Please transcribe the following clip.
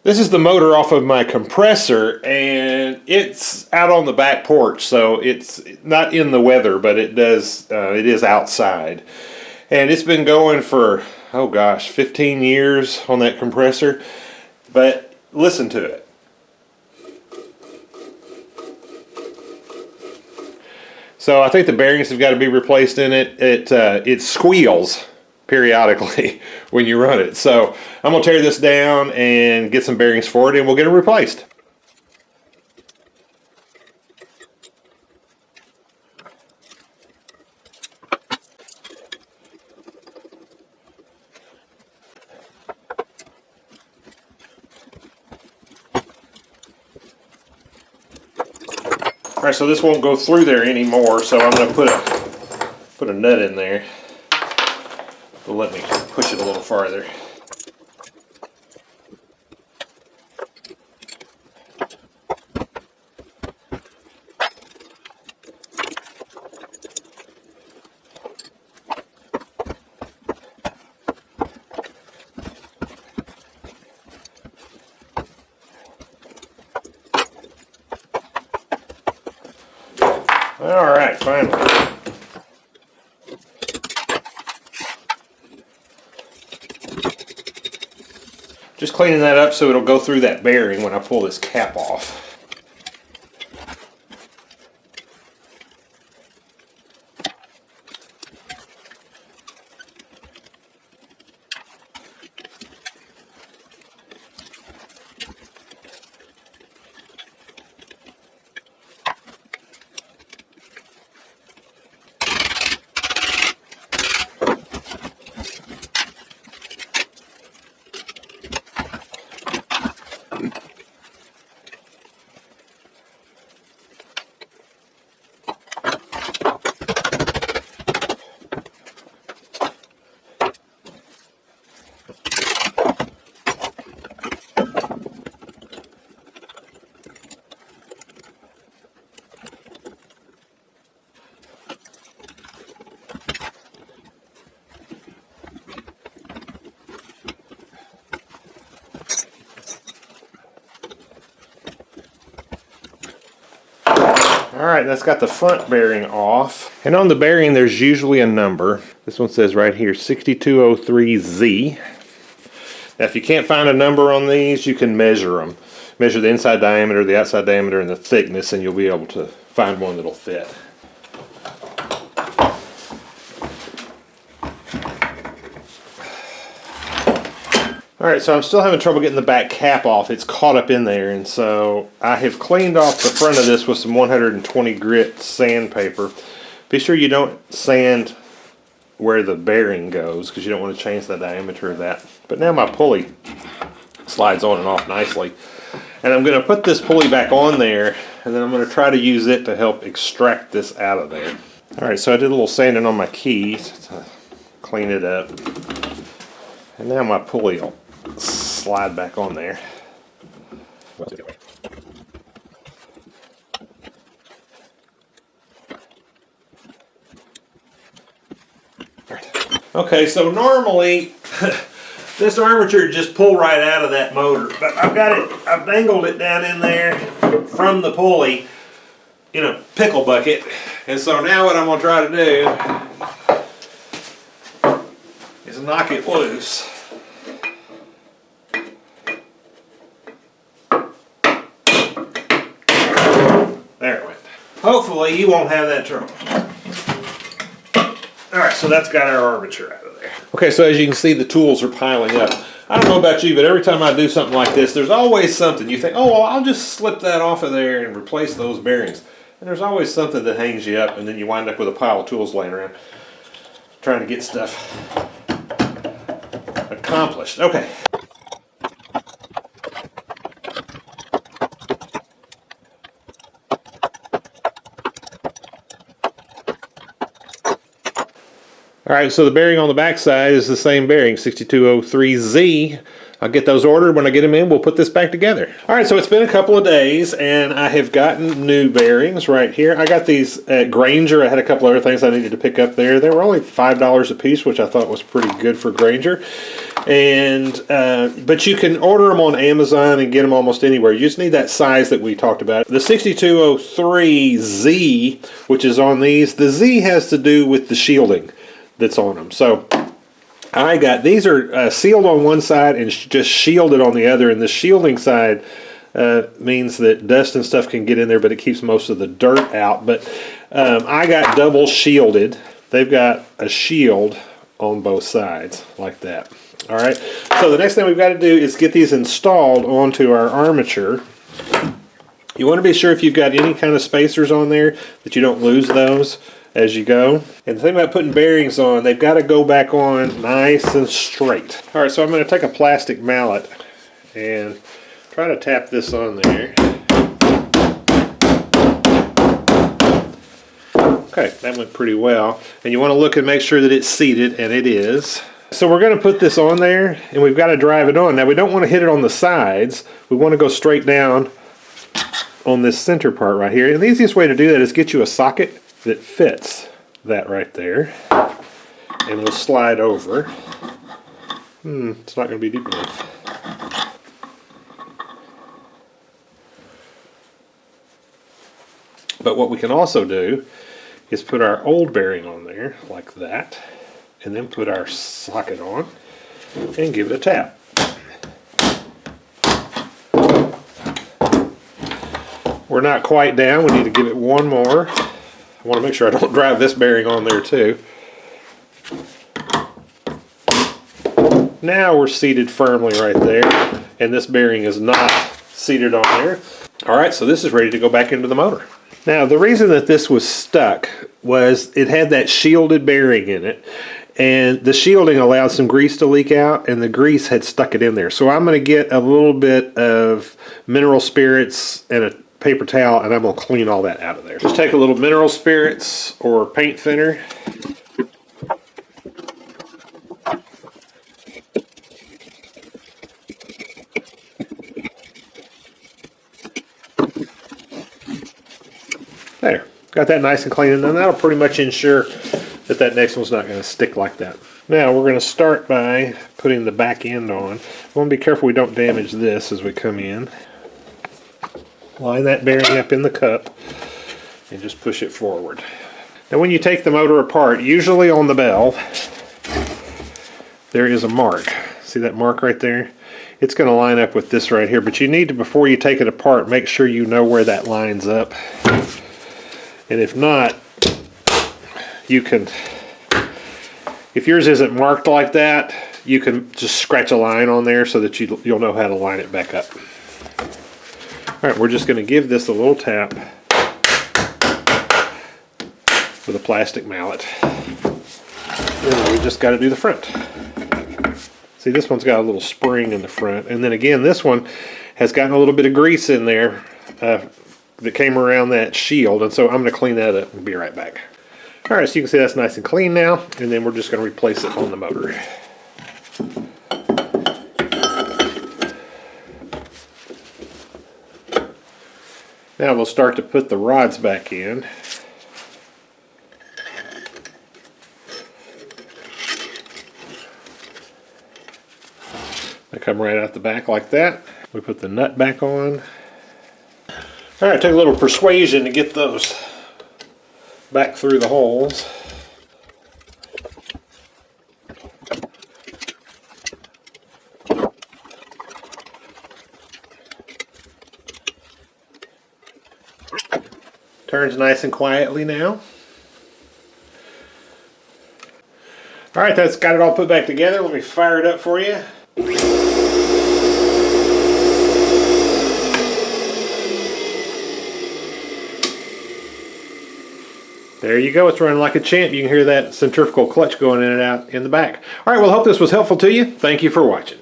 This is the motor off of my compressor, and it's out on the back porch, so it's not in the weather, but it is outside. And it's been going for, oh gosh, 15 years on that compressor. But listen to it. So I think the bearings have got to be replaced in it. It squeals periodically when you run it. So I'm going to tear this down and get some bearings for it, and we'll get it replaced. Alright, so this won't go through there anymore, so I'm going to put a nut in there. It'll let me push it a little farther. Alright, finally. Just cleaning that up so it'll go through that bearing when I pull this cap off. Alright, that's got the front bearing off. And on the bearing there's usually a number. This one says right here 6203Z. Now if you can't find a number on these, you can measure them. Measure the inside diameter, the outside diameter, and the thickness, and you'll be able to find one that'll fit. Alright, so I'm still having trouble getting the back cap off. It's caught up in there, and so I have cleaned off the front of this with some 120 grit sandpaper. Be sure you don't sand where the bearing goes, because you don't want to change the diameter of that. But now my pulley slides on and off nicely. And I'm going to put this pulley back on there, and then I'm going to try to use it to help extract this out of there. Alright, so I did a little sanding on my key to clean it up. And now my pulley will slide back on there. Okay, so normally this armature just pull right out of that motor, but I've dangled it down in there from the pulley in a pickle bucket, and so now what I'm going to try to do is knock it loose. There it went. Hopefully you won't have that trouble. Alright, so that's got our armature out of there. Okay, so as you can see, the tools are piling up. I don't know about you, but every time I do something like this, there's always something. You think, oh, well, I'll just slip that off of there and replace those bearings. And there's always something that hangs you up, and then you wind up with a pile of tools laying around trying to get stuff accomplished. Okay. Alright, so the bearing on the back side is the same bearing, 6203Z. I'll get those ordered. When I get them in, we'll put this back together. All right, so it's been a couple of days, and I have gotten new bearings right here. I got these at Grainger. I had a couple other things I needed to pick up there. They were only $5 a piece, which I thought was pretty good for Grainger. And but you can order them on Amazon and get them almost anywhere. You just need that size that we talked about. The 6203Z, which is on these, the Z has to do with the shielding that's on them. So I got, these are sealed on one side and just shielded on the other, and the shielding side means that dust and stuff can get in there, but it keeps most of the dirt out. But I got double shielded. They've got a shield on both sides like that. All right, so the next thing we've got to do is get these installed onto our armature. You want to be sure if you've got any kind of spacers on there that you don't lose those as you go. And the thing about putting bearings on, they've got to go back on nice and straight. All right, so I'm going to take a plastic mallet and try to tap this on there. Okay, that went pretty well. And you want to look and make sure that it's seated, and it is. So we're going to put this on there, and we've got to drive it on. Now, we don't want to hit it on the sides. We want to go straight down on this center part right here. And the easiest way to do that is get you a socket that fits that right there. And we'll slide over. It's not going to be deep enough. But what we can also do is put our old bearing on there like that, and then put our socket on and give it a tap. We're not quite down. We need to give it one more. I want to make sure I don't drive this bearing on there too. Now we're seated firmly right there, and this bearing is not seated on there. All right, so this is ready to go back into the motor. Now, the reason that this was stuck was it had that shielded bearing in it, and the shielding allowed some grease to leak out, and the grease had stuck it in there. So I'm going to get a little bit of mineral spirits and a paper towel, and I'm going to clean all that out of there. Just take a little mineral spirits or paint thinner. There, got that nice and clean, and then that'll pretty much ensure that that next one's not going to stick like that. Now we're going to start by putting the back end on. We want to be careful we don't damage this as we come in. Line that bearing up in the cup and just push it forward. Now when you take the motor apart, usually on the valve, there is a mark. See that mark right there? It's going to line up with this right here, but you need to, before you take it apart, make sure you know where that lines up. And if not, you can, if yours isn't marked like that, you can just scratch a line on there so that you'll know how to line it back up. All right, we're just going to give this a little tap with a plastic mallet. And we just got to do the front. See, this one's got a little spring in the front, and then again, this one has gotten a little bit of grease in there that came around that shield, and so I'm going to clean that up and be right back. All right, so you can see that's nice and clean now, and then we're just going to replace it on the motor. Now we'll start to put the rods back in. They come right out the back like that. We put the nut back on. All right, take a little persuasion to get those back through the holes. Turns nice and quietly now. All right, that's got it all put back together. Let me fire it up for you. There you go, it's running like a champ. You can hear that centrifugal clutch going in and out in the back. All right, well, I hope this was helpful to you. Thank you for watching.